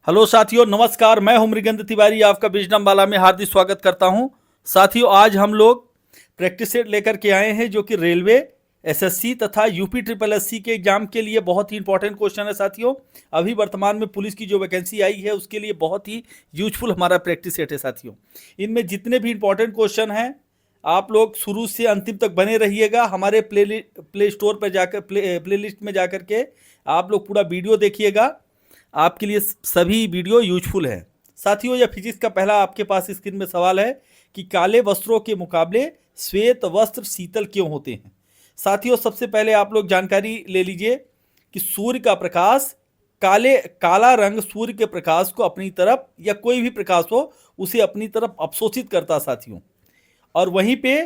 Hello साथियों, नमस्कार। मैं हूं मृगेंद्र तिवारी, आपका बिजनमवाला में हार्दिक स्वागत करता हूं। साथियों, आज हम लोग प्रैक्टिस सेट लेकर के आए हैं जो कि रेलवे, एसएससी तथा यूपी ट्रिपल एससी के एग्जाम के लिए बहुत ही इंपॉर्टेंट क्वेश्चन है। साथियों, अभी वर्तमान में पुलिस की जो वैकेंसी आई है उसके लिए बहुत ही यूजफुल हमारा प्रैक्टिस सेट है। साथियों, इनमें जितने भी इंपॉर्टेंट क्वेश्चन हैं आप लोग शुरू से अंतिम तक बने रहिएगा। हमारे प्ले स्टोर पर जाकर प्ले लिस्ट में जाकर के आप लोग पूरा वीडियो देखिएगा, आपके लिए सभी वीडियो यूजफुल है। साथियों, यह फिजिक्स का पहला आपके पास स्क्रीन में सवाल है कि काले वस्त्रों के मुकाबले श्वेत वस्त्र शीतल क्यों होते हैं। साथियों, सबसे पहले आप लोग जानकारी ले लीजिए कि सूर्य का प्रकाश, काला रंग सूर्य के प्रकाश को अपनी तरफ, या कोई भी प्रकाश हो उसे अपनी तरफ अवशोषित करता साथियों। और वहीं पे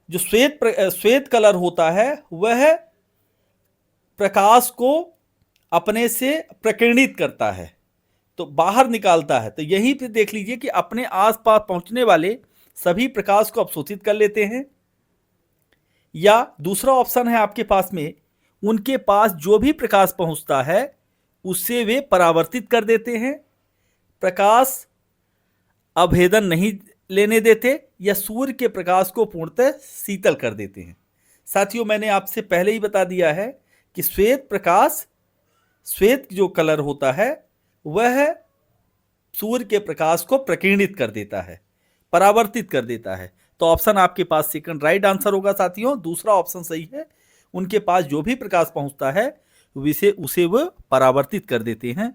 जो श्वेत कलर होता है वह प्रकाश को अपने से प्रकीर्णित करता है, तो बाहर निकालता है। तो यहीं पे देख लीजिए कि अपने आसपास पहुंचने वाले सभी प्रकाश को अवशोषित कर लेते हैं। या दूसरा ऑप्शन है आपके पास में, उनके पास जो भी प्रकाश पहुंचता है उससे वे परावर्तित कर देते हैं, प्रकाश अभेदन नहीं लेने देते, या सूर्य के प्रकाश को पूर्णतः शीतल कर देते हैं। साथियों, मैंने आपसे पहले ही बता दिया है कि श्वेत जो कलर होता है वह सूर्य के प्रकाश को प्रकीर्णित कर देता है, परावर्तित कर देता है। तो ऑप्शन आपके पास सेकंड राइट आंसर होगा साथियों, दूसरा ऑप्शन सही है। उनके पास जो भी प्रकाश पहुंचता है उसे वह परावर्तित कर देते हैं।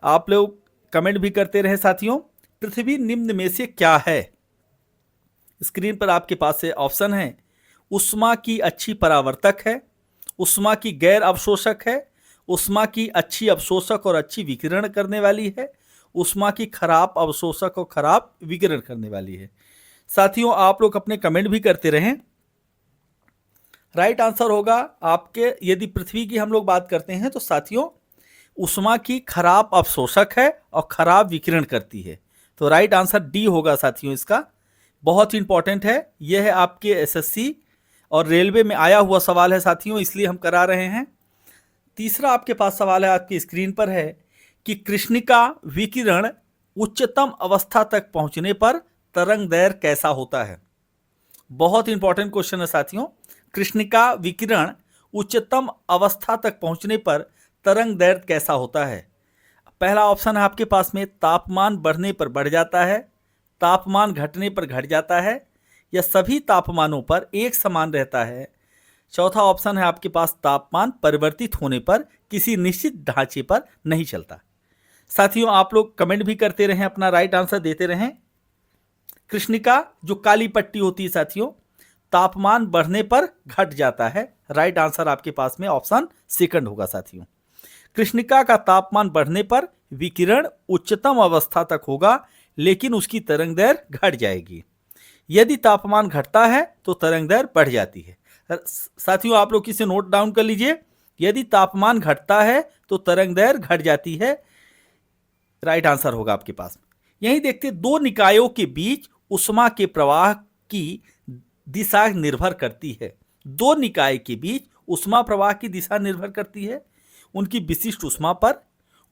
आप लोग कमेंट भी करते रहे साथियों। पृथ्वी निम्न में से क्या है? स्क्रीन पर आपके पास से ऑप्शन है। उष्मा की अच्छी परावर्तक है, उष्मा की गैर अवशोषक है, उष्मा की अच्छी अवशोषक और अच्छी विकिरण करने वाली है, उष्मा की खराब अवशोषक और खराब विकिरण करने वाली है। साथियों, आप लोग अपने कमेंट भी करते रहें। राइट आंसर होगा आपके, यदि पृथ्वी की हम लोग बात करते हैं तो साथियों उष्मा की खराब अवशोषक है और खराब विकिरण करती है। तो राइट आंसर डी होगा साथियों इसका। बहुत ही इंपॉर्टेंट है, यह है आपके एसएससी और रेलवे में आया हुआ सवाल है साथियों, इसलिए हम करा रहे हैं। तीसरा आपके पास सवाल है, आपकी स्क्रीन पर है कि कृष्णिका विकिरण उच्चतम अवस्था तक पहुंचने पर तरंग दैर्घ्य कैसा होता है। बहुत इंपॉर्टेंट क्वेश्चन है साथियों। कृष्णिका विकिरण उच्चतम अवस्था तक पहुंचने पर तरंग दैर्घ्य कैसा होता है। पहला ऑप्शन है आपके पास में, तापमान बढ़ने पर बढ़ जाता है, तापमान घटने पर घट जाता है, या सभी तापमानों पर एक समान रहता है। चौथा ऑप्शन है आपके पास, तापमान परिवर्तित होने पर किसी निश्चित ढांचे पर नहीं चलता। साथियों, आप लोग कमेंट भी करते रहें, अपना राइट आंसर देते रहें। कृष्णिका जो काली पट्टी होती है साथियों, तापमान बढ़ने पर घट जाता है। राइट आंसर आपके पास में ऑप्शन सेकंड होगा साथियों। कृष्णिका का तापमान बढ़ने पर विकिरण उच्चतम अवस्था तक होगा, लेकिन उसकी तरंग दैर्घ्य घट जाएगी। यदि तापमान घटता है तो तरंग दैर्घ्य बढ़ जाती है। साथियों, आप लोग इसे नोट डाउन कर लीजिए। यदि तापमान घटता है तो तरंग दैर्घ्य घट जाती है। राइट आंसर होगा आपके पास। यही देखते, दो निकायों के बीच उष्मा के प्रवाह की दिशा निर्भर करती है। दो निकाय के बीच उष्मा प्रवाह की दिशा निर्भर करती है उनकी विशिष्ट उष्मा पर,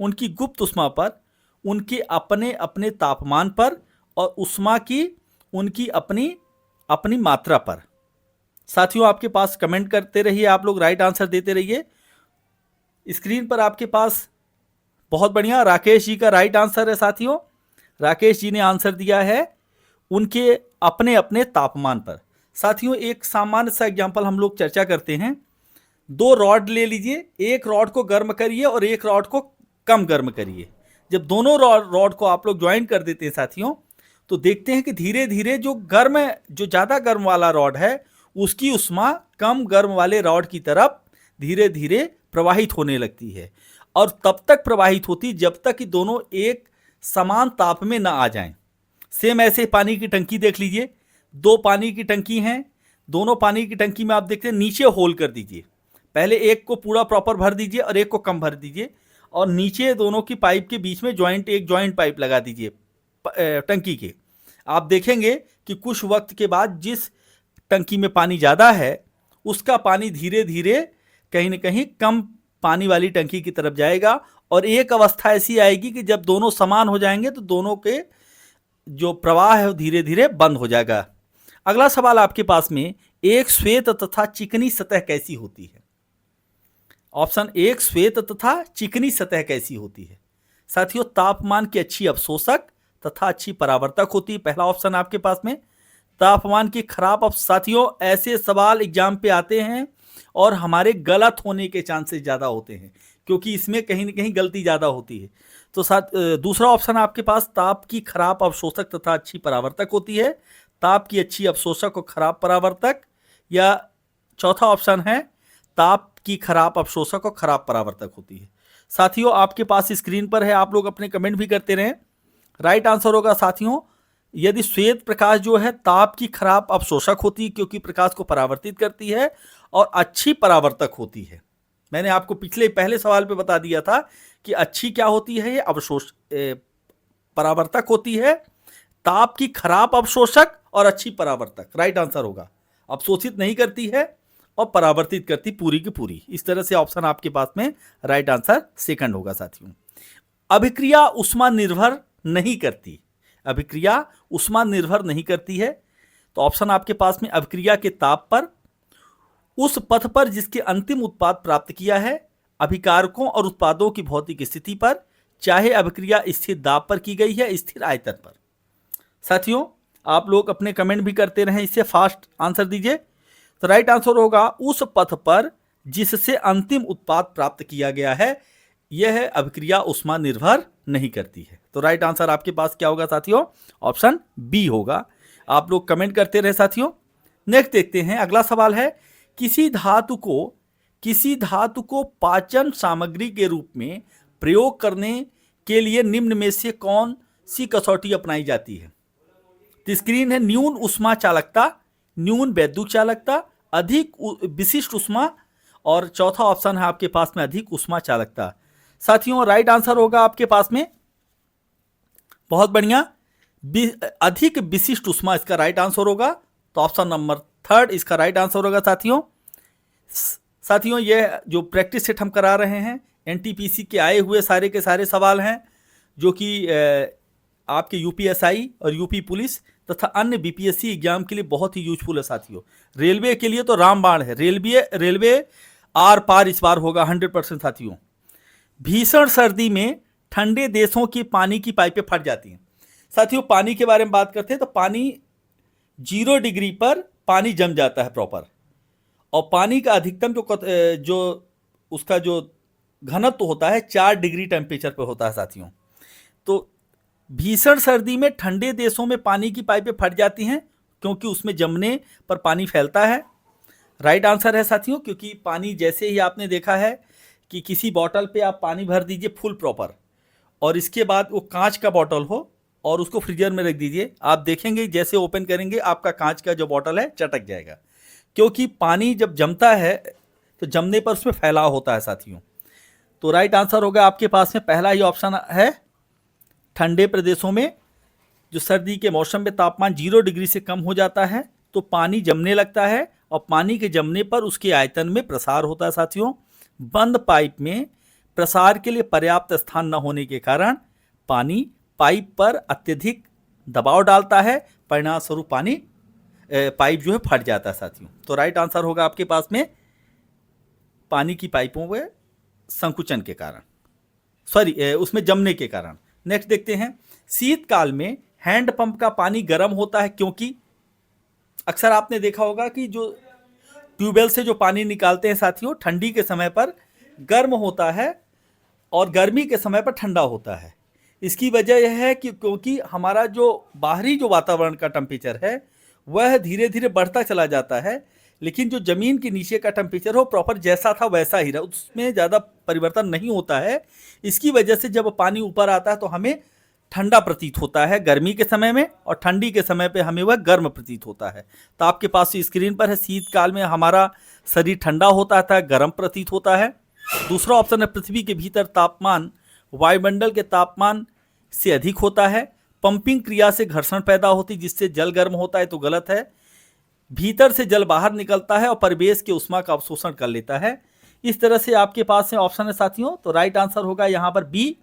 उनकी गुप्त उष्मा पर, उनके अपने अपने तापमान पर, और उष्मा की उनकी अपनी अपनी मात्रा पर। साथियों, आपके पास कमेंट करते रहिए, आप लोग राइट आंसर देते रहिए। स्क्रीन पर आपके पास बहुत बढ़िया राकेश जी का राइट आंसर है साथियों। राकेश जी ने आंसर दिया है उनके अपने अपने तापमान पर। साथियों, एक सामान्य सा एग्जांपल हम लोग चर्चा करते हैं। दो रॉड ले लीजिए, एक रॉड को गर्म करिए और एक रॉड को कम गर्म करिए। जब दोनों रॉड को आप लोग ज्वाइन कर देते हैं साथियों, तो देखते हैं कि धीरे धीरे जो ज़्यादा गर्म वाला रॉड है उसकी उष्मा कम गर्म वाले रॉड की तरफ धीरे धीरे प्रवाहित होने लगती है, और तब तक प्रवाहित होती जब तक कि दोनों एक समान ताप में ना आ जाएं। सेम ऐसे पानी की टंकी देख लीजिए, दो पानी की टंकी हैं, दोनों पानी की टंकी में आप देखते हैं नीचे होल कर दीजिए। पहले एक को पूरा प्रॉपर भर दीजिए और एक को कम भर दीजिए, और नीचे दोनों की पाइप के बीच में एक जॉइंट पाइप लगा दीजिए टंकी के। आप देखेंगे कि कुछ वक्त के बाद जिस टंकी में पानी ज़्यादा है उसका पानी धीरे धीरे कहीं ना कहीं कम पानी वाली टंकी की तरफ जाएगा, और एक अवस्था ऐसी आएगी कि जब दोनों समान हो जाएंगे तो दोनों के जो प्रवाह है वो धीरे धीरे बंद हो जाएगा। अगला सवाल आपके पास में, एक श्वेत तथा चिकनी सतह कैसी होती है? ऑप्शन एक, श्वेत तथा चिकनी सतह कैसी होती है? साथियों, तापमान की अच्छी अवशोषक तथा अच्छी परावर्तक होती है, पहला ऑप्शन आपके पास में। तापमान की खराब साथियों, ऐसे सवाल एग्जाम पे आते हैं और हमारे गलत होने के चांसेस ज़्यादा होते हैं, क्योंकि इसमें कहीं ना कहीं गलती ज़्यादा होती है। तो दूसरा ऑप्शन आपके पास, ताप की खराब अवशोषक तथा अच्छी परावर्तक होती है, ताप की अच्छी अवशोषक और खराब परावर्तक, या चौथा ऑप्शन है, ताप की खराब अवशोषक और खराब परावर्तक होती है। साथियों, आपके पास स्क्रीन पर है, आप लोग अपने कमेंट भी करते रहें। राइट आंसर होगा साथियों, यदि श्वेत प्रकाश जो है ताप की खराब अवशोषक होती है, क्योंकि प्रकाश को परावर्तित करती है, और अच्छी परावर्तक होती है। मैंने आपको पहले सवाल पे बता दिया था कि अच्छी क्या होती है, ये परावर्तक होती है। ताप की खराब अवशोषक और अच्छी परावर्तक, राइट आंसर होगा। अवशोषित नहीं करती है और परावर्तित करती पूरी की पूरी। इस तरह से ऑप्शन आपके पास में राइट आंसर सेकंड होगा साथियों। अभिक्रिया ऊष्मा निर्भर नहीं करती, अभिक्रिया ऊष्मा निर्भर नहीं करती है, तो ऑप्शन आपके पास में, अभिक्रिया के ताप पर, उस पथ पर जिसके अंतिम उत्पाद प्राप्त किया है, अभिकारकों और उत्पादों की भौतिक स्थिति पर, चाहे अभिक्रिया स्थिर दाब पर की गई है, स्थिर आयतन पर। साथियों, आप लोग अपने कमेंट भी करते रहें, इससे फास्ट आंसर दीजिए। तो राइट आंसर होगा, उस पथ पर जिससे अंतिम उत्पाद प्राप्त किया गया है, यह अभिक्रिया ऊष्मा निर्भर नहीं करती है। तो राइट आंसर आपके पास क्या होगा साथियों? ऑप्शन बी होगा। आप लोग कमेंट करते रहे साथियों। नेक्स्ट देखते हैं, अगला सवाल है, किसी धातु को पाचन सामग्री के रूप में प्रयोग करने के लिए निम्न में से कौन सी कसौटी अपनाई जाती है? तो स्क्रीन है, न्यून ऊष्मा चालकता, न्यून वैद्युत चालकता, अधिक विशिष्ट ऊष्मा, और चौथा ऑप्शन है आपके पास में अधिक ऊष्मा चालकता। साथियों, राइट आंसर होगा आपके पास में, बहुत बढ़िया, अधिक विशिष्ट ऊष्मा इसका राइट आंसर होगा। तो ऑप्शन नंबर थर्ड इसका राइट आंसर होगा साथियों। ये जो प्रैक्टिस सेट हम करा रहे हैं, एनटीपीसी के आए हुए सारे के सारे सवाल हैं, जो कि आपके यूपीएसआई और यूपी पुलिस तथा अन्य बीपीएससी एग्जाम के लिए बहुत ही यूजफुल है साथियों। रेलवे के लिए तो रामबाण है, रेलवे आर पार इस बार होगा 100% साथियों। भीषण सर्दी में ठंडे देशों की पानी की पाइपें फट जाती हैं। साथियों, पानी के बारे में बात करते हैं तो पानी 0 डिग्री पर पानी जम जाता है प्रॉपर, और पानी का अधिकतम जो उसका जो घनत्व होता है 4 डिग्री टेम्परेचर पर होता है साथियों। तो भीषण सर्दी में ठंडे देशों में पानी की पाइपें फट जाती हैं, क्योंकि उसमें जमने पर पानी फैलता है। राइट आंसर है साथियों, क्योंकि पानी जैसे ही आपने देखा है कि किसी बॉटल पे आप पानी भर दीजिए फुल प्रॉपर, और इसके बाद वो कांच का बॉटल हो और उसको फ्रीजर में रख दीजिए, आप देखेंगे जैसे ओपन करेंगे आपका कांच का जो बॉटल है चटक जाएगा, क्योंकि पानी जब जमता है तो जमने पर उसमें फैलाव होता है साथियों। तो राइट आंसर होगा आपके पास में पहला ही ऑप्शन है, ठंडे प्रदेशों में जो सर्दी के मौसम में तापमान 0 डिग्री से कम हो जाता है तो पानी जमने लगता है, और पानी के जमने पर उसके आयतन में प्रसार होता है साथियों। बंद पाइप में प्रसार के लिए पर्याप्त स्थान न होने के कारण पानी पाइप पर अत्यधिक दबाव डालता है, परिणाम स्वरूप पाइप जो है फट जाता है साथियों। तो राइट आंसर होगा आपके पास में, पानी की पाइपों में संकुचन के कारण, उसमें जमने के कारण। नेक्स्ट देखते हैं, शीतकाल में हैंडपंप का पानी गर्म होता है क्योंकि, अक्सर आपने देखा होगा कि जो ट्यूबवेल से जो पानी निकालते हैं साथियों, ठंडी के समय पर गर्म होता है और गर्मी के समय पर ठंडा होता है। इसकी वजह यह है कि क्योंकि हमारा जो बाहरी जो वातावरण का टेम्परेचर है वह धीरे धीरे बढ़ता चला जाता है, लेकिन जो ज़मीन के नीचे का टेम्परेचर हो प्रॉपर जैसा था वैसा ही रहा, उसमें ज़्यादा परिवर्तन नहीं होता है। इसकी वजह से जब पानी ऊपर आता है तो हमें ठंडा प्रतीत होता है गर्मी के समय में, और ठंडी के समय पे हमें वह गर्म प्रतीत होता है। तो आपके पास स्क्रीन पर है, शीतकाल में हमारा शरीर ठंडा होता है, गर्म प्रतीत होता है। दूसरा ऑप्शन है, पृथ्वी के भीतर तापमान वायुमंडल के तापमान से अधिक होता है। पंपिंग क्रिया से घर्षण पैदा होती जिससे जल गर्म होता है, तो गलत है। भीतर से जल बाहर निकलता है और परिवेश के ऊष्मा का अवशोषण कर लेता है। इस तरह से आपके पास में ऑप्शन है साथियों। तो राइट आंसर होगा यहाँ पर बी,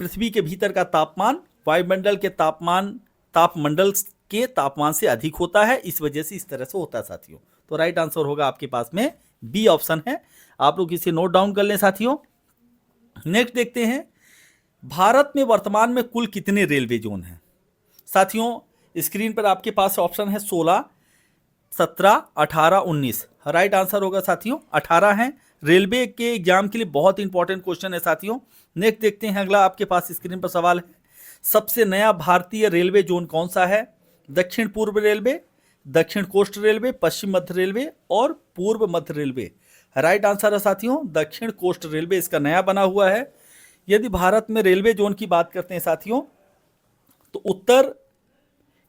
पृथ्वी के भीतर का तापमान वायुमंडल के तापमंडल के तापमान से अधिक होता है, इस वजह से इस तरह से होता है साथियों। तो राइट आंसर होगा आपके पास में बी ऑप्शन है। आप लोग इसे नोट डाउन कर लें साथियों। नेक्स्ट देखते हैं, भारत में वर्तमान में कुल कितने रेलवे जोन हैं साथियों। स्क्रीन पर आपके पास ऑप्शन है 16, 17, 18, 19। राइट आंसर होगा साथियों 18 हैं। रेलवे के एग्जाम के लिए बहुत इंपॉर्टेंट क्वेश्चन है साथियों। नेक्स्ट देखते हैं, अगला आपके पास स्क्रीन पर सवाल है, सबसे नया भारतीय रेलवे जोन कौन सा है? दक्षिण पूर्व रेलवे, दक्षिण कोस्ट रेलवे, पश्चिम मध्य रेलवे और पूर्व मध्य रेलवे। राइट आंसर है साथियों दक्षिण कोस्ट रेलवे, इसका नया बना हुआ है। यदि भारत में रेलवे जोन की बात करते हैं साथियों, तो उत्तर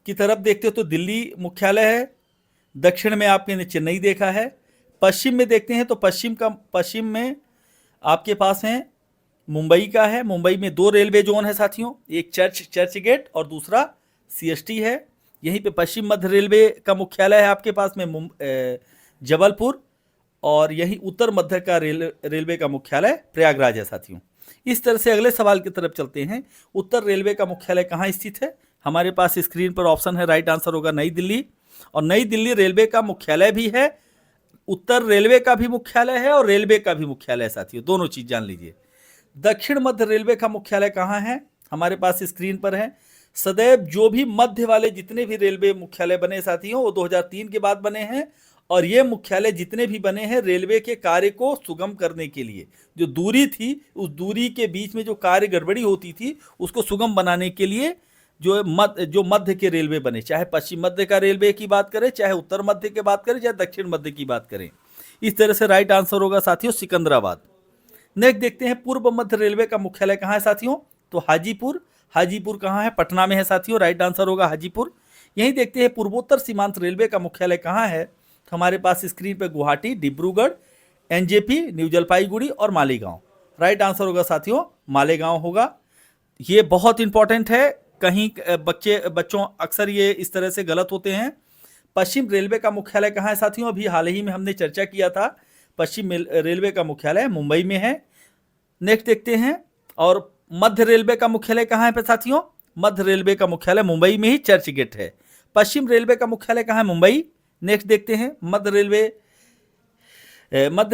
की तरफ देखते हो तो दिल्ली मुख्यालय है, दक्षिण में आपने चेन्नई देखा है, पश्चिम में देखते हैं तो पश्चिम में आपके पास है मुंबई का है। मुंबई में 2 रेलवे जोन है साथियों, एक चर्च गेट और दूसरा CST है। यहीं पे पश्चिम मध्य रेलवे का मुख्यालय है आपके पास में जबलपुर, और यही उत्तर मध्य का रेलवे का मुख्यालय प्रयागराज है साथियों। इस तरह से अगले सवाल की तरफ चलते हैं, उत्तर रेलवे का मुख्यालय कहाँ स्थित है? हमारे पास स्क्रीन पर ऑप्शन है, राइट आंसर होगा नई दिल्ली। और नई दिल्ली रेलवे का मुख्यालय भी है, उत्तर रेलवे का भी मुख्यालय है और रेलवे का भी मुख्यालय है साथियों, दोनों चीज जान लीजिए। दक्षिण मध्य रेलवे का मुख्यालय कहाँ है? हमारे पास स्क्रीन पर है। सदैव जो भी मध्य वाले जितने भी रेलवे मुख्यालय बने साथियों, वो 2003 के बाद बने हैं, और ये मुख्यालय जितने भी बने हैं रेलवे के कार्य को सुगम करने के लिए, जो दूरी थी उस दूरी के बीच में जो कार्य गड़बड़ी होती थी उसको सुगम बनाने के लिए जो मध्य के रेलवे बने, चाहे पश्चिम मध्य का रेलवे की बात करें, चाहे उत्तर मध्य की बात करें, चाहे दक्षिण मध्य की बात करें। इस तरह से राइट आंसर होगा साथियों सिकंदराबाद। नेक्स्ट देखते हैं, पूर्व मध्य रेलवे का मुख्यालय कहाँ है साथियों? तो हाजीपुर। हाजीपुर कहाँ है? पटना में है साथियों, राइट आंसर होगा हाजीपुर। यही देखते हैं, पूर्वोत्तर सीमांत रेलवे का मुख्यालय कहाँ है? तो हमारे पास स्क्रीन पे गुवाहाटी, डिब्रूगढ़, NJP, न्यू जलपाईगुड़ी और मालेगांव। राइट आंसर होगा साथियों मालेगांव होगा। ये बहुत इंपॉर्टेंट है, कहीं बच्चों अक्सर ये इस तरह से गलत होते हैं। पश्चिम रेलवे का मुख्यालय कहाँ है साथियों? अभी हाल ही में हमने चर्चा किया था, पश्चिम रेलवे का मुख्यालय मुंबई में है। नेक्स्ट देखते हैं, और मध्य रेलवे का मुख्यालय कहाँ है साथियों? मध्य रेलवे का मुख्यालय मुंबई में ही चर्च गेट है। पश्चिम रेलवे का मुख्यालय कहाँ है? मुंबई। नेक्स्ट देखते हैं, मध्य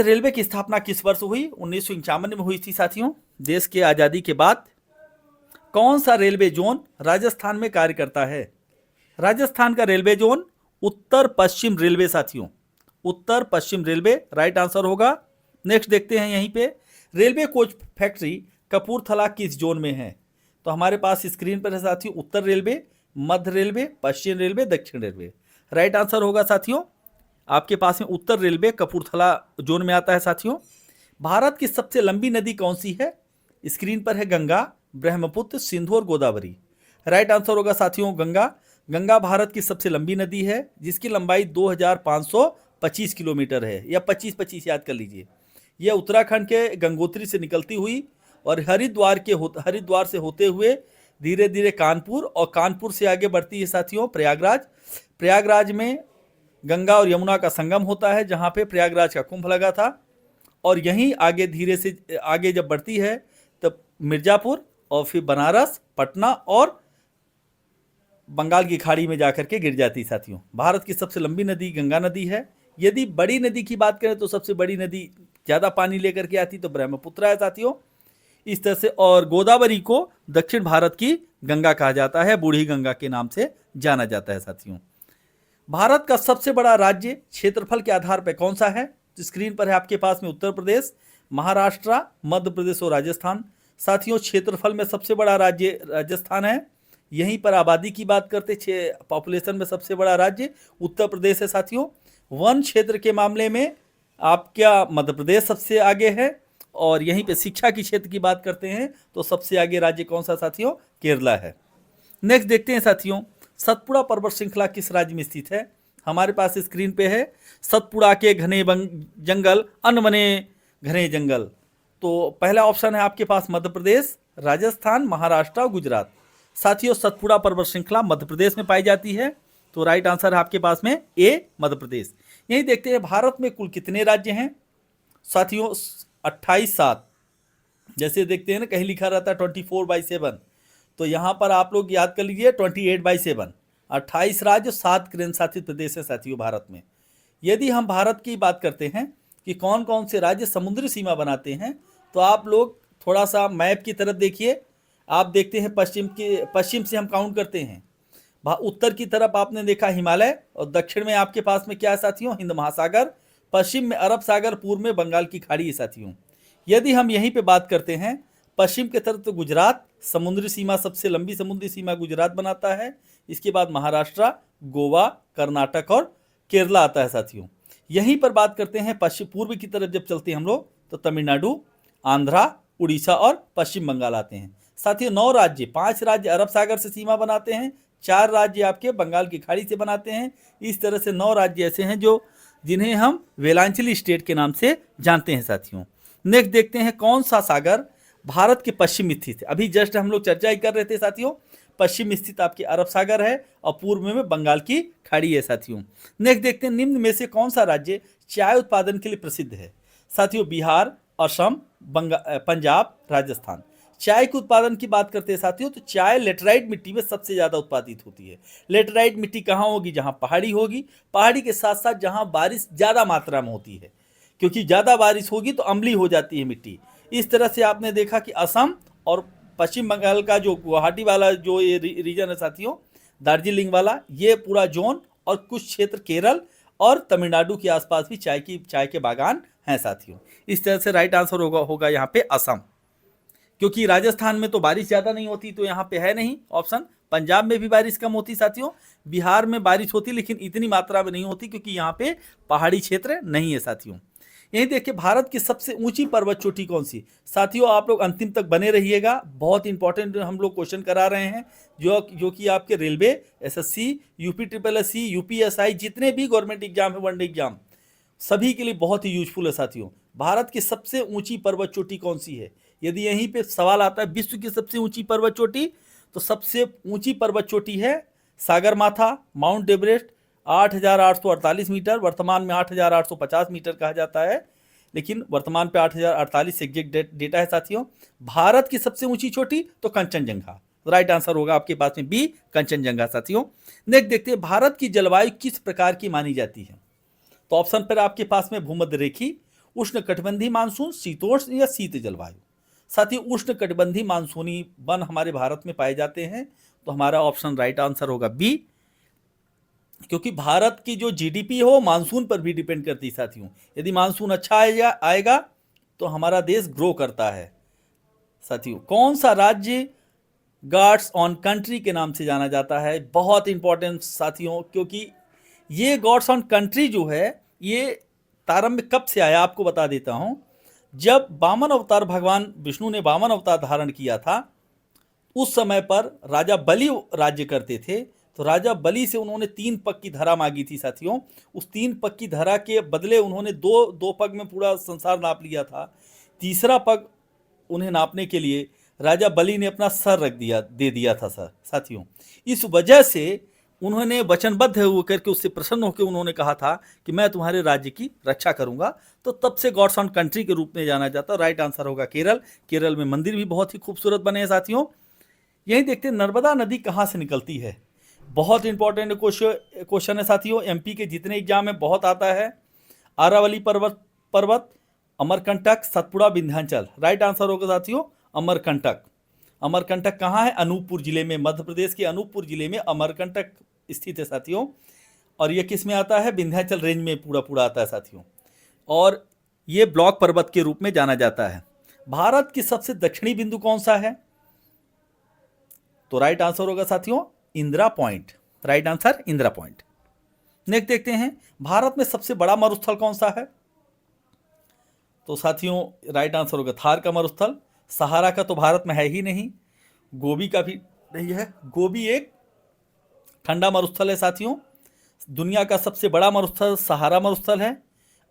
रेलवे की स्थापना किस वर्ष हुई? 1951 में हुई थी साथियों, देश के आज़ादी के बाद। कौन सा रेलवे जोन राजस्थान में कार्य करता है? राजस्थान का रेलवे जोन उत्तर पश्चिम रेलवे साथियों, उत्तर पश्चिम रेलवे राइट आंसर होगा। नेक्स्ट देखते हैं, यहीं पे रेलवे कोच फैक्ट्री कपूरथला किस जोन में है? तो हमारे पास स्क्रीन पर है साथियों, उत्तर रेलवे, मध्य रेलवे, पश्चिम रेलवे, दक्षिण रेलवे। राइट आंसर होगा साथियों आपके पास में उत्तर रेलवे कपूरथला जोन में आता है साथियों। भारत की सबसे लंबी नदी कौन सी है? स्क्रीन पर है गंगा, ब्रह्मपुत्र, सिंधु और गोदावरी। राइट आंसर होगा साथियों गंगा। गंगा भारत की सबसे लंबी नदी है, जिसकी लंबाई 2525 किलोमीटर है, या 25-25 याद कर लीजिए। यह उत्तराखंड के गंगोत्री से निकलती हुई और हरिद्वार से होते हुए धीरे धीरे कानपुर, और कानपुर से आगे बढ़ती है साथियों प्रयागराज। प्रयागराज में गंगा और यमुना का संगम होता है, जहाँ पे प्रयागराज का कुंभ लगा था। और यहीं आगे धीरे से आगे जब बढ़ती है तब मिर्जापुर और फिर बनारस, पटना और बंगाल की खाड़ी में जाकर के गिर जाती साथियों। भारत की सबसे लंबी नदी गंगा नदी है। यदि बड़ी नदी की बात करें तो सबसे बड़ी नदी ज़्यादा पानी लेकर के आती तो ब्रह्मपुत्र है साथियों, इस तरह से। और गोदावरी को दक्षिण भारत की गंगा कहा जाता है, बूढ़ी गंगा के नाम से जाना जाता है साथियों। भारत का सबसे बड़ा राज्य क्षेत्रफल के आधार पर कौन सा है? स्क्रीन पर है आपके पास में उत्तर प्रदेश, महाराष्ट्र, मध्य प्रदेश और राजस्थान। साथियों क्षेत्रफल में सबसे बड़ा राज्य राजस्थान है। यहीं पर आबादी की बात करते, पॉपुलेशन में सबसे बड़ा राज्य उत्तर प्रदेश है साथियों। वन क्षेत्र के मामले में आपका मध्य प्रदेश सबसे आगे है, और यहीं पे शिक्षा की क्षेत्र की बात करते हैं तो सबसे आगे राज्य कौन सा साथियों? केरला है। नेक्स्ट देखते हैं साथियों, सतपुड़ा पर्वत श्रृंखला किस राज्य में स्थित है? हमारे पास स्क्रीन पे है, सतपुड़ा के घने जंगल, अनबने घने जंगल। तो पहला ऑप्शन है आपके पास मध्य प्रदेश, राजस्थान, महाराष्ट्र और गुजरात। साथियों सतपुड़ा पर्वत श्रृंखला मध्य प्रदेश में पाई जाती है, तो राइट आंसर है आपके पास में ए, मध्य प्रदेश। यही देखते हैं, भारत में कुल कितने राज्य हैं? साथियों 28/7, जैसे देखते हैं ना कहीं लिखा रहता है 24/7, तो यहाँ पर आप लोग याद कर लीजिए 28/7, 28 राज्य 7 केंद्र शासित प्रदेश है साथियों भारत में। यदि हम भारत की बात करते हैं कि कौन कौन से राज्य समुद्री सीमा बनाते हैं, तो आप लोग थोड़ा सा मैप की तरफ देखिए। आप देखते हैं पश्चिम से हम काउंट करते हैं, उत्तर की तरफ आपने देखा हिमालय, और दक्षिण में आपके पास में क्या है साथियों, हिंद महासागर, पश्चिम में अरब सागर, पूर्व में बंगाल की खाड़ी है साथियों। यदि हम यहीं पे बात करते हैं पश्चिम के तरफ, तो गुजरात समुद्री सीमा, सबसे लंबी समुद्री सीमा गुजरात बनाता है। इसके बाद महाराष्ट्र, गोवा, कर्नाटक और केरला आता है साथियों। यहीं पर बात करते हैं पश्चिम पूर्व की तरफ जब चलते हैं हम लोग, तो तमिलनाडु, आंध्रा, उड़ीसा और पश्चिम बंगाल आते हैं साथियों। 9 राज्य, 5 राज्य अरब सागर से सीमा बनाते हैं, 4 राज्य आपके बंगाल की खाड़ी से बनाते हैं। इस तरह से 9 राज्य ऐसे हैं जो जिन्हें हम वेलांचली स्टेट के नाम से जानते हैं साथियों। नेक्स्ट देखते हैं कौन सा सागर भारत के पश्चिम स्थित है। अभी जस्ट हम लोग चर्चा ही कर रहे थे साथियों, पश्चिम स्थित आपके अरब सागर है और पूर्व में बंगाल की खाड़ी है साथियों। नेक्स्ट देखते हैं निम्न में से कौन सा राज्य चाय उत्पादन के लिए प्रसिद्ध है साथियों। बिहार, असम, पंजाब, राजस्थान। चाय के उत्पादन की बात करते हैं साथियों, तो चाय लेटराइट मिट्टी में सबसे ज़्यादा उत्पादित होती है। लेटराइट मिट्टी कहाँ होगी, जहाँ पहाड़ी होगी, पहाड़ी के साथ साथ जहाँ बारिश ज़्यादा मात्रा में होती है, क्योंकि ज़्यादा बारिश होगी तो अम्लीय हो जाती है मिट्टी। इस तरह से आपने देखा कि असम और पश्चिम बंगाल का जो गुवाहाटी वाला जो ये रीजन है साथियों, दार्जिलिंग वाला, ये पूरा जोन और कुछ क्षेत्र केरल और तमिलनाडु के आसपास भी चाय के बागान हैं साथियों। इस तरह से राइट आंसर होगा यहाँ पे असम, क्योंकि राजस्थान में तो बारिश ज़्यादा नहीं होती तो यहाँ पे है नहीं ऑप्शन। पंजाब में भी बारिश कम होती साथियों, बिहार में बारिश होती लेकिन इतनी मात्रा में नहीं होती क्योंकि यहाँ पे पहाड़ी क्षेत्र नहीं है साथियों। यही देखिए भारत की सबसे ऊंची पर्वत चोटी कौन सी साथियों, आप लोग अंतिम तक बने रहिएगा, बहुत इंपॉर्टेंट हम लोग क्वेश्चन करा रहे हैं जो कि आपके रेलवे, एसएससी, UPSSC, UPSI, जितने भी गवर्नमेंट एग्जाम है, वनडे एग्जाम, सभी के लिए बहुत ही यूजफुल है साथियों। भारत की सबसे ऊंची पर्वत चोटी कौन सी है, यदि यहीं पे सवाल आता है विश्व की सबसे ऊंची पर्वत चोटी, तो सबसे ऊंची पर्वत चोटी है सागरमाथा, माउंट एवरेस्ट, 8,848 मीटर, वर्तमान में 8,850 मीटर कहा जाता है, लेकिन वर्तमान पे 8,048 एग्जैक्ट डेटा है साथियों। भारत की सबसे ऊंची चोटी तो कंचनजंगा, राइट आंसर होगा आपके पास में बी, कंचनजंगा साथियों। नेक्स्ट देखते हैं भारत की जलवायु किस प्रकार की मानी जाती है, तो ऑप्शन पर आपके पास में भूमध्य रेखी, उष्णकटिबंधीय मानसून, शीतोष्ण या शीत जलवायु। साथियों उष्णकटिबंधीय मानसूनी वन हमारे भारत में पाए जाते हैं, तो हमारा ऑप्शन राइट आंसर होगा बी, क्योंकि भारत की जो जीडीपी हो मानसून पर भी डिपेंड करती है साथियों। यदि मानसून अच्छा आएगा तो हमारा देश ग्रो करता है साथियों। कौन सा राज्य गॉड्स ऑन कंट्री के नाम से जाना जाता है, बहुत इंपॉर्टेंट साथियों, क्योंकि ये गॉड्स ऑन कंट्री जो है ये प्रारंभ कब से आया आपको बता देता हूं। जब वामन अवतार, भगवान विष्णु ने वामन अवतार धारण किया था, उस समय पर राजा बलि राज्य करते थे, तो राजा बलि से उन्होंने 3 पग की धरा मांगी थी साथियों। उस 3 पग की धरा के बदले उन्होंने दो पग में पूरा संसार नाप लिया था। तीसरा पग उन्हें नापने के लिए राजा बलि ने अपना सर दे दिया था साथियों। इस वजह से उन्होंने वचनबद्ध होकर के उससे प्रसन्न होकर उन्होंने कहा था कि मैं तुम्हारे राज्य की रक्षा करूंगा, तो तब से गॉड्स ऑन कंट्री के रूप में जाना जाता है। राइट आंसर होगा केरल। केरल में मंदिर भी बहुत ही खूबसूरत बने हैं साथियों। यही देखते हैं नर्मदा नदी कहाँ से निकलती है, बहुत इंपॉर्टेंट क्वेश्चन है साथियों, एमपी के जितने एग्जाम में बहुत आता है। आरावली पर्वत, अमरकंटक, सतपुड़ा, विंध्याचल। राइट आंसर होगा साथियों अमरकंटक। अमरकंटक कहाँ है, अनूपपुर जिले में, मध्य प्रदेश के अनूपपुर जिले में अमरकंटक स्थित है साथियों। और ये किस में आता है, विंध्याचल रेंज में पूरा आता है साथियों। और ये ब्लॉक पर्वत के रूप में जाना जाता है। भारत की सबसे दक्षिणी बिंदु कौन सा है, तो राइट आंसर होगा साथियों Indira point. Right answer Indira point. Next देखते हैं भारत में सबसे बड़ा मरुस्थल कौन सा है, तो साथियों राइट आंसर होगा थार का मरुस्थल। सहारा का तो भारत में है ही नहीं, गोबी का भी नहीं है। गोबी एक ठंडा मरुस्थल है साथियों। दुनिया का सबसे बड़ा मरुस्थल सहारा मरुस्थल है,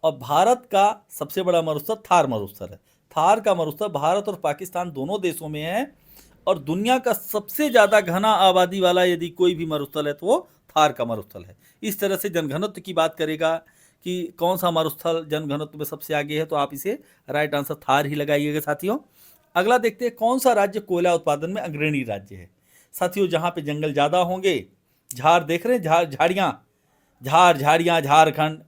और भारत का सबसे बड़ा मरुस्थल थार मरुस्थल है। थार का मरुस्थल भारत और पाकिस्तान दोनों देशों में है, और दुनिया का सबसे ज़्यादा घना आबादी वाला यदि कोई भी मरुस्थल है तो वो थार का मरुस्थल है। इस तरह से जनघनत्व की बात करेगा कि कौन सा मरुस्थल जनघनत्व में सबसे आगे है, तो आप इसे राइट आंसर थार ही लगाइएगा साथियों। अगला देखते हैं कौन सा राज्य कोयला उत्पादन में अग्रणी राज्य है। साथियों जहाँ पे जंगल ज़्यादा होंगे, झाड़ देख रहे हैं, झाड़ियाँ, झारखंड,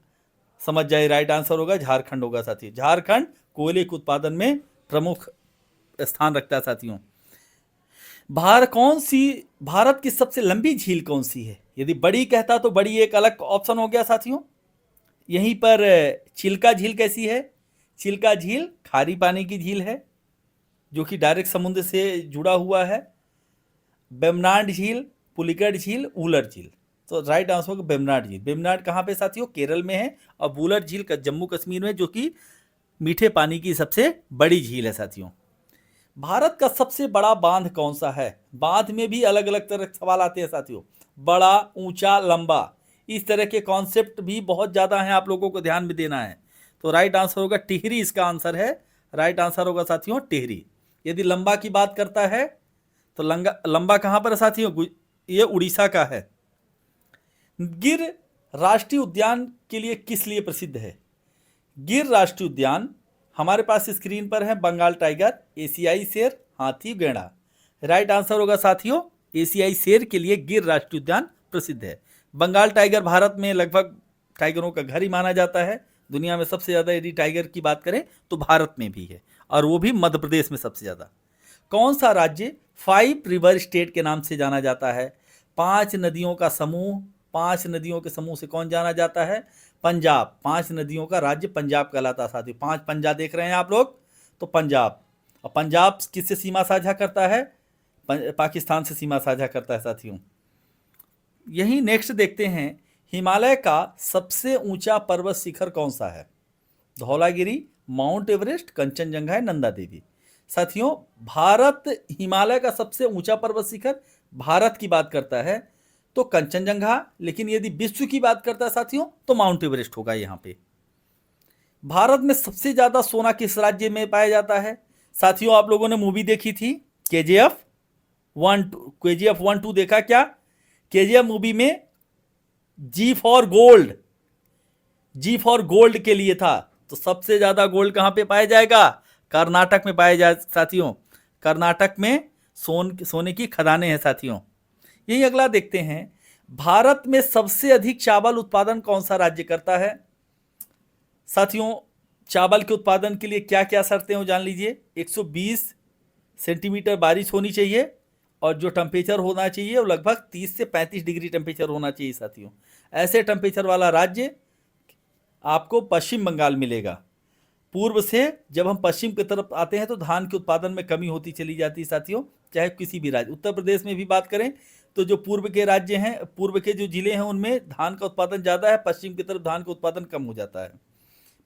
समझ जाए राइट आंसर होगा झारखंड होगा साथियों। झारखंड कोयले के उत्पादन में प्रमुख स्थान रखता है साथियों। भारत की सबसे लंबी झील कौन सी है? यदि बड़ी कहता तो बड़ी एक अलग ऑप्शन हो गया साथियों। यहीं पर चिल्का झील कैसी है? चिल्का झील खारी पानी की झील है जो कि डायरेक्ट समुद्र से जुड़ा हुआ है। बेमनाड झील, पुलिकट झील, वुलर झील, तो राइट आंसर होगा बेमनाड झील। बेमनाड कहाँ पे साथियों? केरल में है। और वुलर झील का जम्मू कश्मीर में, जो कि मीठे पानी की सबसे बड़ी झील है साथियों। भारत का सबसे बड़ा बांध कौन सा है? बांध में भी अलग अलग तरह के सवाल आते हैं साथियों, बड़ा, ऊंचा, लंबा, इस तरह के कॉन्सेप्ट भी बहुत ज़्यादा हैं, आप लोगों को ध्यान में देना है। तो राइट आंसर होगा टिहरी, इसका आंसर है। राइट आंसर होगा साथियों टिहरी। यदि लंबा की बात करता है तो लंबा कहाँ पर है साथियों? ये उड़ीसा का है। गिर राष्ट्रीय उद्यान के लिए किस लिए प्रसिद्ध है? गिर राष्ट्रीय उद्यान हमारे पास स्क्रीन पर है बंगाल टाइगर, एशियाई शेर, हाथी, गैंडा। राइट आंसर होगा साथियों एशियाई शेर के लिए गिर राष्ट्रीय उद्यान प्रसिद्ध है। बंगाल टाइगर भारत में लगभग टाइगरों का घर ही माना जाता है। दुनिया में सबसे ज़्यादा यदि टाइगर की बात करें तो भारत में भी है, और वो भी मध्य प्रदेश में सबसे ज़्यादा। कौन सा राज्य 5 रिवर स्टेट के नाम से जाना जाता है? 5 नदियों का समूह, 5 नदियों के समूह से कौन जाना जाता है? पंजाब। 5 नदियों का राज्य पंजाब कहलाता है साथियों। 5 पंजाब देख रहे हैं आप लोग, तो पंजाब। और पंजाब किससे सीमा साझा करता है? पाकिस्तान से सीमा साझा करता है साथियों। यही नेक्स्ट देखते हैं, हिमालय का सबसे ऊंचा पर्वत शिखर कौन सा है? धौलागिरी, माउंट एवरेस्ट, कंचनजंगा है, नंदा देवी। साथियों भारत हिमालय का सबसे ऊंचा पर्वत शिखर भारत की बात करता है तो कंचनजंगा, लेकिन यदि विश्व की बात करता है साथियों तो माउंट एवरेस्ट होगा यहाँ पे। भारत में सबसे ज्यादा सोना किस राज्य में पाया जाता है? साथियों आप लोगों ने मूवी देखी थी KGF 1-2 देखा क्या? KGF मूवी में जी फॉर गोल्ड के लिए था, तो सबसे ज्यादा गोल्ड कहां पे पाया जाएगा? कर्नाटक में पाया जाए साथियों। कर्नाटक में सोने की खदानें हैं साथियों। यही अगला देखते हैं, भारत में सबसे अधिक चावल उत्पादन कौन सा राज्य करता है? साथियों चावल के उत्पादन के लिए क्या क्या शर्तें हो जान लीजिए। 120 सेंटीमीटर बारिश होनी चाहिए, और जो टेम्परेचर होना चाहिए वो लगभग 30 से 35 डिग्री टेम्परेचर होना चाहिए साथियों। ऐसे टेम्परेचर वाला राज्य आपको पश्चिम बंगाल मिलेगा। पूर्व से जब हम पश्चिम की तरफ आते हैं तो धान के उत्पादन में कमी होती चली जाती है साथियों, चाहे किसी भी राज्य। उत्तर प्रदेश में भी बात करें तो जो पूर्व के राज्य हैं, पूर्व के जो जिले हैं उनमें धान का उत्पादन ज़्यादा है, पश्चिम की तरफ धान का उत्पादन कम हो जाता है।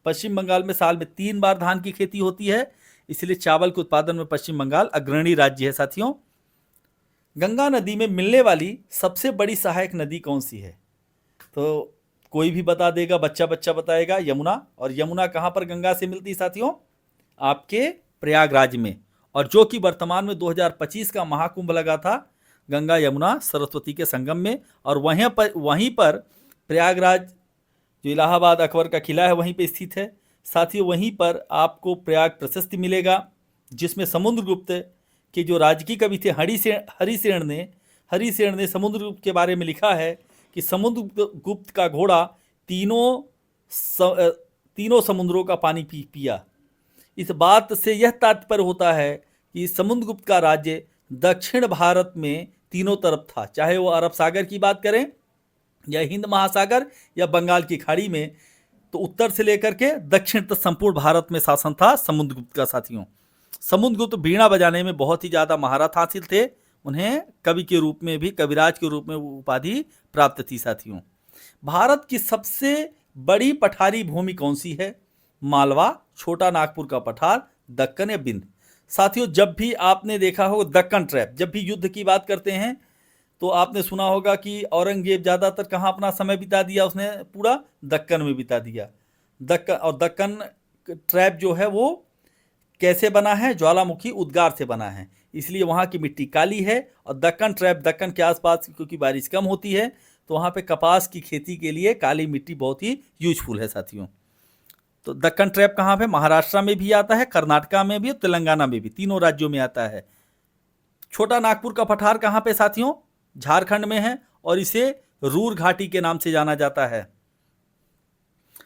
पश्चिम बंगाल में साल में 3 बार धान की खेती होती है, इसलिए चावल के उत्पादन में पश्चिम बंगाल अग्रणी राज्य है साथियों। गंगा नदी में मिलने वाली सबसे बड़ी सहायक नदी कौन सी है? तो कोई भी बता देगा, बच्चा बताएगा यमुना। और यमुना कहाँ पर गंगा से मिलती है साथियों? आपके प्रयागराज में। और जो कि वर्तमान में 2025 का महाकुंभ लगा था गंगा यमुना सरस्वती के संगम में, और वहीं पर प्रयागराज जो इलाहाबाद अकबर का किला है वहीं पे स्थित है साथियों। वहीं पर आपको प्रयाग प्रशस्ति मिलेगा, जिसमें समुद्रगुप्त के जो राजकीय कवि थे हरिसेन ने समुद्रगुप्त के बारे में लिखा है कि समुद्रगुप्त का घोड़ा तीनों समुद्रों का पानी पिया। इस बात से यह तात्पर्य होता है कि समुद्रगुप्त का राज्य दक्षिण भारत में तीनों तरफ था, चाहे वो अरब सागर की बात करें या हिंद महासागर या बंगाल की खाड़ी में, तो उत्तर से लेकर के दक्षिण तक संपूर्ण भारत में शासन था समुद्रगुप्त का साथियों। समुद्रगुप्त बीणा बजाने में बहुत ही ज़्यादा महारत हासिल थे, उन्हें कवि के रूप में भी, कविराज के रूप में उपाधि प्राप्त थी साथियों। भारत की सबसे बड़ी पठारी भूमि कौन सी है? मालवा, छोटा नागपुर का पठार, दक्कन या बिंद। साथियों जब भी आपने देखा हो दक्कन ट्रैप, जब भी युद्ध की बात करते हैं तो आपने सुना होगा कि औरंगजेब ज़्यादातर कहाँ अपना समय बिता दिया? उसने पूरा दक्कन में बिता दिया। दक्कन ट्रैप जो है वो कैसे बना है? ज्वालामुखी उद्गार से बना है, इसलिए वहाँ की मिट्टी काली है। और दक्कन ट्रैप दक्कन के आसपास क्योंकि बारिश कम होती है तो वहाँ पे कपास की खेती के लिए काली मिट्टी बहुत ही यूजफुल है साथियों। तो दक्कन ट्रैप कहाँ पे? महाराष्ट्र में भी आता है, कर्नाटका में भी और तेलंगाना में भी, तीनों राज्यों में आता है। छोटा नागपुर का पठार कहाँ पे साथियों? झारखंड में है और इसे रूर घाटी के नाम से जाना जाता है।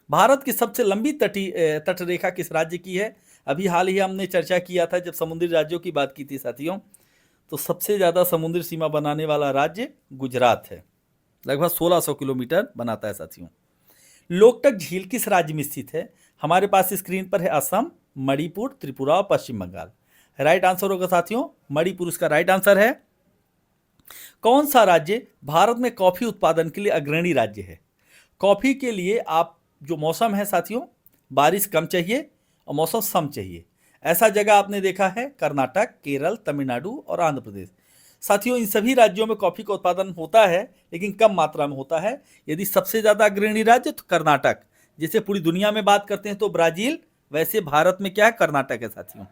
भारत की सबसे लंबी तटरेखा किस राज्य की है? अभी हाल ही हमने चर्चा किया था जब समुद्री राज्यों की बात की थी साथियों, तो सबसे ज़्यादा समुद्री सीमा बनाने वाला राज्य गुजरात है, लगभग 1600 किलोमीटर बनाता है साथियों। लोकटक झील किस राज्य में स्थित है? हमारे पास स्क्रीन पर है असम, मणिपुर, त्रिपुरा और पश्चिम बंगाल। राइट आंसर होगा साथियों मणिपुर इसका राइट आंसर है। कौन सा राज्य भारत में कॉफी उत्पादन के लिए अग्रणी राज्य है? कॉफी के लिए आप जो मौसम है साथियों, बारिश कम चाहिए और मौसम सम चाहिए। ऐसा जगह आपने देखा है कर्नाटक, केरल, तमिलनाडु और आंध्र प्रदेश। साथियों इन सभी राज्यों में कॉफी का उत्पादन होता है लेकिन कम मात्रा में होता है। यदि सबसे ज़्यादा अग्रणी राज्य तो कर्नाटक, जैसे पूरी दुनिया में बात करते हैं तो ब्राज़ील, वैसे भारत में क्या है? कर्नाटक है साथियों।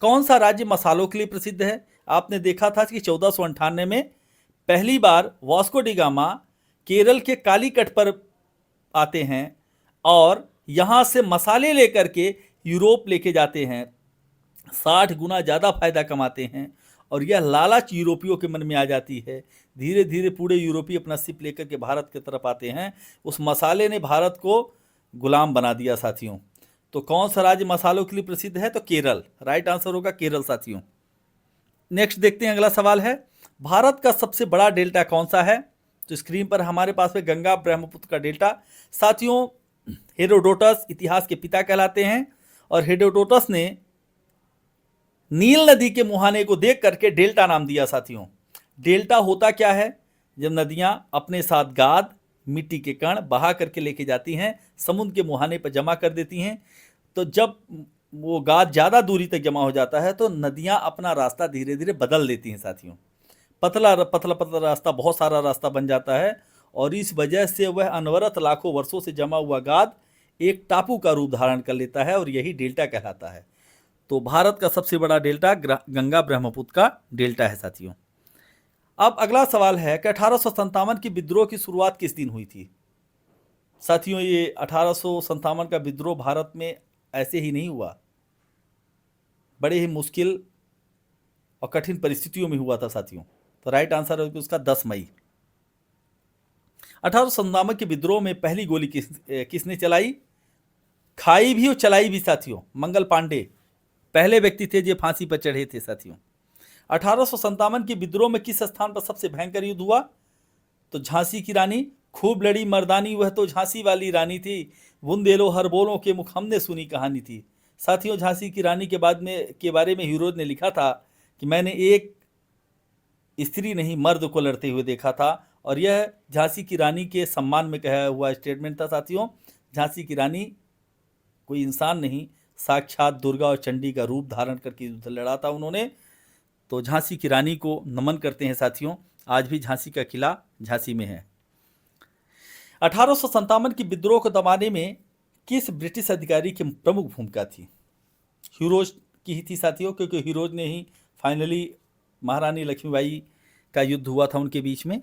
कौन सा राज्य मसालों के लिए प्रसिद्ध है? आपने देखा था कि 1498 में पहली बार वास्को डी गामा केरल के कालीकट पर आते हैं और यहाँ से मसाले लेकर के यूरोप लेके जाते हैं, 60 गुना ज़्यादा फायदा कमाते हैं और यह लालच यूरोपियों के मन में आ जाती है। धीरे धीरे पूरे यूरोपीय अपना शिप लेकर के भारत की तरफ आते हैं। उस मसाले ने भारत को गुलाम बना दिया साथियों। तो कौन सा राज्य मसालों के लिए प्रसिद्ध है? तो केरल, राइट आंसर होगा केरल साथियों। नेक्स्ट देखते हैं, अगला सवाल है भारत का सबसे बड़ा डेल्टा कौन सा है? तो स्क्रीन पर हमारे पास में गंगा ब्रह्मपुत्र का डेल्टा। साथियों हेरोडोटस इतिहास के पिता कहलाते हैं और हेरोडोटस ने नील नदी के मुहाने को देख करके डेल्टा नाम दिया साथियों। डेल्टा होता क्या है? जब नदियां अपने साथ गाद, मिट्टी के कण बहा करके लेके जाती हैं, समुद्र के मुहाने पर जमा कर देती हैं, तो जब वो गाद ज़्यादा दूरी तक जमा हो जाता है तो नदियां अपना रास्ता धीरे धीरे बदल देती हैं साथियों। पतला पतला पतला रास्ता बहुत सारा रास्ता बन जाता है और इस वजह से वह अनवरत लाखों वर्षों से जमा हुआ गाद एक टापू का रूप धारण कर लेता है और यही डेल्टा कहलाता है। तो भारत का सबसे बड़ा डेल्टा गंगा ब्रह्मपुत्र का डेल्टा है साथियों। अब अगला सवाल है कि 1857 की विद्रोह की शुरुआत किस दिन हुई थी? साथियों ये 1857 का विद्रोह भारत में ऐसे ही नहीं हुआ, बड़े ही मुश्किल और कठिन परिस्थितियों में हुआ था साथियों। तो राइट आंसर है उसका 10 मई। 1857 के विद्रोह में पहली गोली किसने चलाई? खाई भी और चलाई भी साथियों, मंगल पांडे पहले व्यक्ति थे जो फांसी पर चढ़े थे साथियों। 1857 के विद्रोह में किस स्थान पर सबसे भयंकर युद्ध हुआ? तो झांसी की रानी खूब लड़ी मर्दानी, वह तो झांसी वाली रानी थी, बुंदेलो हर बोलों के मुख हमने सुनी कहानी थी। साथियों झांसी की रानी के बारे में हीरो ने लिखा था कि मैंने एक स्त्री नहीं मर्द को लड़ते हुए देखा था, और यह झांसी की रानी के सम्मान में कहा हुआ स्टेटमेंट था साथियों। झांसी की रानी कोई इंसान नहीं, साक्षात दुर्गा और चंडी का रूप धारण करके युद्ध लड़ा था उन्होंने। तो झांसी की रानी को नमन करते हैं साथियों। आज भी झांसी का किला झांसी में है। 1857 की विद्रोह को दबाने में किस ब्रिटिश अधिकारी की प्रमुख भूमिका थी? हीरोज की ही थी साथियों, क्योंकि हीरोज ने ही फाइनली महारानी लक्ष्मीबाई का युद्ध हुआ था उनके बीच में।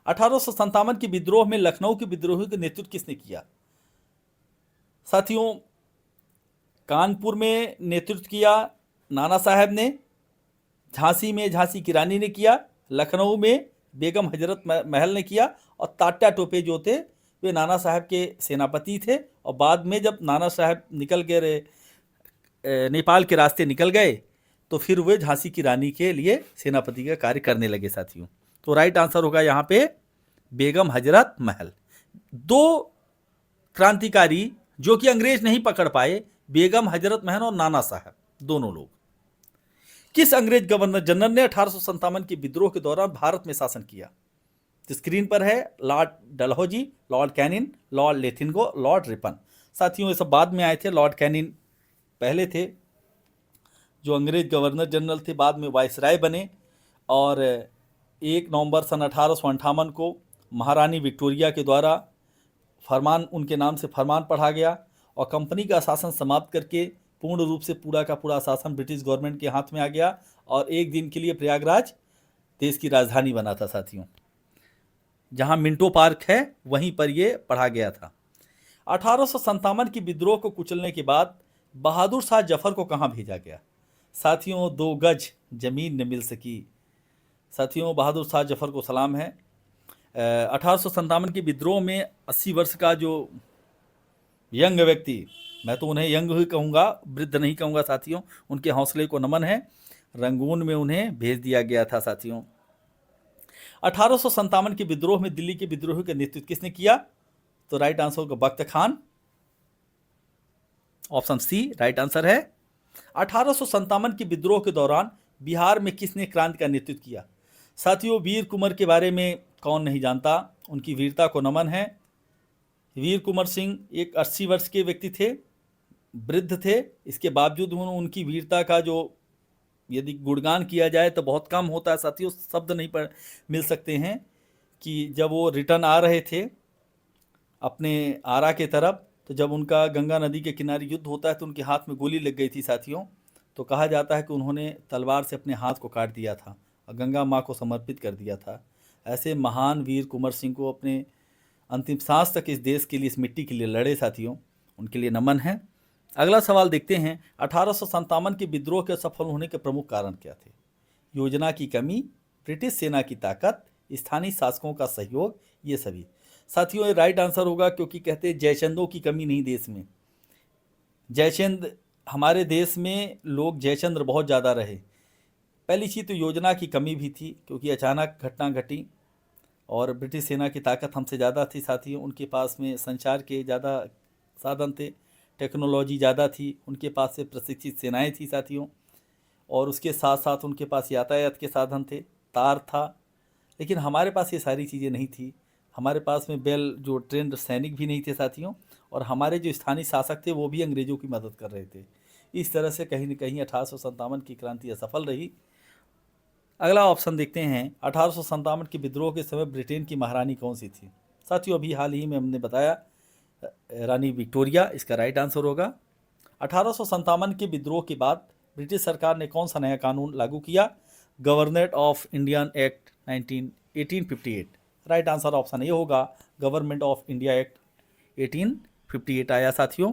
1857 के विद्रोह में लखनऊ के विद्रोही का नेतृत्व किसने किया? साथियों कानपुर में नेतृत्व किया नाना साहब ने, झांसी में झांसी की रानी ने किया, लखनऊ में बेगम हजरत महल ने किया, और तात्या टोपे जो थे वे नाना साहब के सेनापति थे। और बाद में जब नाना साहब निकल गए, नेपाल के रास्ते निकल गए, तो फिर वे झांसी की रानी के लिए सेनापति का कार्य करने लगे साथियों। तो राइट आंसर होगा यहाँ पे बेगम हजरत महल। दो क्रांतिकारी जो कि अंग्रेज नहीं पकड़ पाए, बेगम हजरत महल और नाना साहब दोनों लोग। किस अंग्रेज गवर्नर जनरल ने 1857 के विद्रोह के दौरान भारत में शासन किया? तो स्क्रीन पर है Lord Dalhousie, Lord Canning, Lord लेथिंगो, लॉर्ड रिपन। साथियों ये सब बाद में आए थे। लॉर्ड कैनिन पहले थे जो अंग्रेज गवर्नर जनरल थे, बाद में वायसराय बने, और 1 नवंबर सन 1858 को महारानी विक्टोरिया के द्वारा फरमान, उनके नाम से फरमान पढ़ा गया और कंपनी का शासन समाप्त करके पूर्ण रूप से पूरा का पूरा शासन ब्रिटिश गवर्नमेंट के हाथ में आ गया और एक दिन के लिए प्रयागराज देश की राजधानी बना था साथियों। जहां मिंटो पार्क है वहीं पर ये पढ़ा गया था। 1857 की विद्रोह को कुचलने के बाद बहादुर शाह जफर को कहां भेजा गया? साथियों, 2 गज जमीन न मिल सकी। साथियों, बहादुर शाह जफर को सलाम है। 1857 की विद्रोह में 80 वर्ष का जो यंग व्यक्ति, मैं तो उन्हें यंग ही कहूँगा, वृद्ध नहीं कहूँगा साथियों, उनके हौसले को नमन है। रंगून में उन्हें भेज दिया गया था साथियों। 1857 के विद्रोह में दिल्ली के विद्रोह का नेतृत्व किसने किया? तो राइट आंसर होगा Bakht Khan. Option C right answer है। 1857 के विद्रोह के दौरान बिहार में किसने क्रांति का नेतृत्व किया? साथियों, वीर कुंवर के बारे में कौन नहीं जानता, उनकी वीरता को नमन है। वीर कुंवर सिंह एक 80 वर्ष के व्यक्ति थे, वृद्ध थे, इसके बावजूद उनकी वीरता का जो यदि गुणगान किया जाए तो बहुत कम होता है साथियों, शब्द नहीं मिल सकते हैं कि जब वो रिटर्न आ रहे थे अपने आरा के तरफ, तो जब उनका गंगा नदी के किनारे युद्ध होता है तो उनके हाथ में गोली लग गई थी साथियों। तो कहा जाता है कि उन्होंने तलवार से अपने हाथ को काट दिया था और गंगा माँ को समर्पित कर दिया था। ऐसे महान वीर कुंवर सिंह को अपने अंतिम सांस तक इस देश के लिए, इस मिट्टी के लिए लड़े साथियों, उनके लिए नमन है। अगला सवाल देखते हैं, 1857 के विद्रोह के सफल होने के प्रमुख कारण क्या थे? योजना की कमी, ब्रिटिश सेना की ताकत, स्थानीय शासकों का सहयोग, ये सभी। साथियों, ये राइट आंसर होगा, क्योंकि कहते हैं जयचंदों की कमी नहीं देश में। जयचंद, हमारे देश में लोग जयचंद्र बहुत ज़्यादा रहे। पहली चीज़ तो योजना की कमी भी थी, क्योंकि अचानक घटना घटी और ब्रिटिश सेना की ताकत हमसे ज़्यादा थी साथियों। उनके पास में संचार के ज़्यादा साधन थे, टेक्नोलॉजी ज़्यादा थी, उनके पास से प्रशिक्षित सेनाएं थी साथियों, और उसके साथ साथ उनके पास यातायात के साधन थे, तार था। लेकिन हमारे पास ये सारी चीज़ें नहीं थी। हमारे पास में बेल जो ट्रेंड सैनिक भी नहीं थे साथियों, और हमारे जो स्थानीय शासक थे वो भी अंग्रेज़ों की मदद कर रहे थे। इस तरह से कहीं न कहीं 1857 की क्रांति असफल रही। अगला ऑप्शन देखते हैं, 1857 के विद्रोह के समय ब्रिटेन की महारानी कौन सी थी? साथियों, अभी हाल ही में हमने बताया रानी विक्टोरिया, इसका राइट आंसर होगा। 1857 के विद्रोह के बाद ब्रिटिश सरकार ने कौन सा नया कानून लागू किया? Government of Indian act 1858। Right answer option A होगा, गवर्नमेंट ऑफ इंडिया एक्ट 1858 आया साथियों।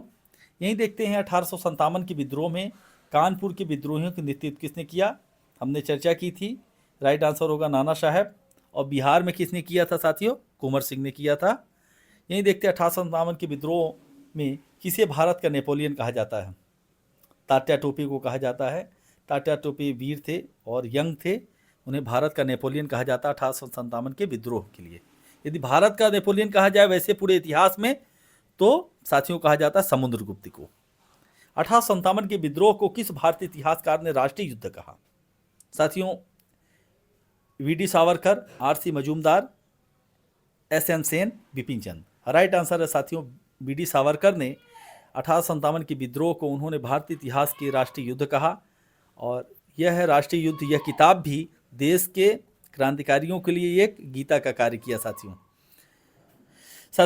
यहीं देखते हैं, 1857 के विद्रोह में कानपुर के विद्रोहियों के नेतृत्व किसने किया? हमने चर्चा की थी, राइट आंसर होगा नाना साहब। और बिहार में किसने किया था साथियों? कुंवर सिंह ने किया था। यहीं देखते हैं, 1857 के विद्रोह में किसे भारत का नेपोलियन कहा जाता है? तात्या टोपे को कहा जाता है। तात्या टोपे वीर थे और यंग थे, उन्हें भारत का नेपोलियन कहा जाता है 1857 के विद्रोह के लिए। यदि भारत का नेपोलियन कहा जाए वैसे पूरे इतिहास में, तो साथियों कहा जाता है समुद्रगुप्त को। 1857 के विद्रोह को किस भारतीय इतिहासकार ने राष्ट्रीय युद्ध कहा? साथियों, V D. Savarkar, R C. Majumdar, S N. Sen, Bipin Chandra. Right answer है साथियों, वी.डी. सावरकर ने 1857 के विद्रोह को उन्होंने भारतीय इतिहास के राष्ट्रीय युद्ध कहा। और यह है राष्ट्रीय युद्ध, यह किताब भी देश के क्रांतिकारियों के लिए एक गीता का कार्य किया साथियों।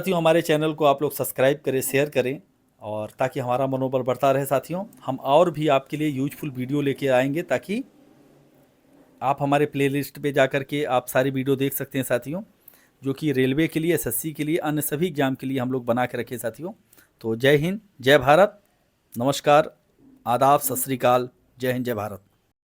हमारे चैनल को आप लोग सब्सक्राइब करें, शेयर करें, और ताकि हमारा मनोबल बढ़ता रहे साथियों। हम और भी आपके लिए यूजफुल वीडियो लेके आएंगे, ताकि आप हमारे प्लेलिस्ट पे जा कर के आप सारी वीडियो देख सकते हैं साथियों, जो कि रेलवे के लिए, एसएससी के लिए, अन्य सभी एग्जाम के लिए हम लोग बना के रखे साथियों। तो जय हिंद, जय भारत, नमस्कार, आदाब, सत श्री अकाल, जय हिंद, जय भारत।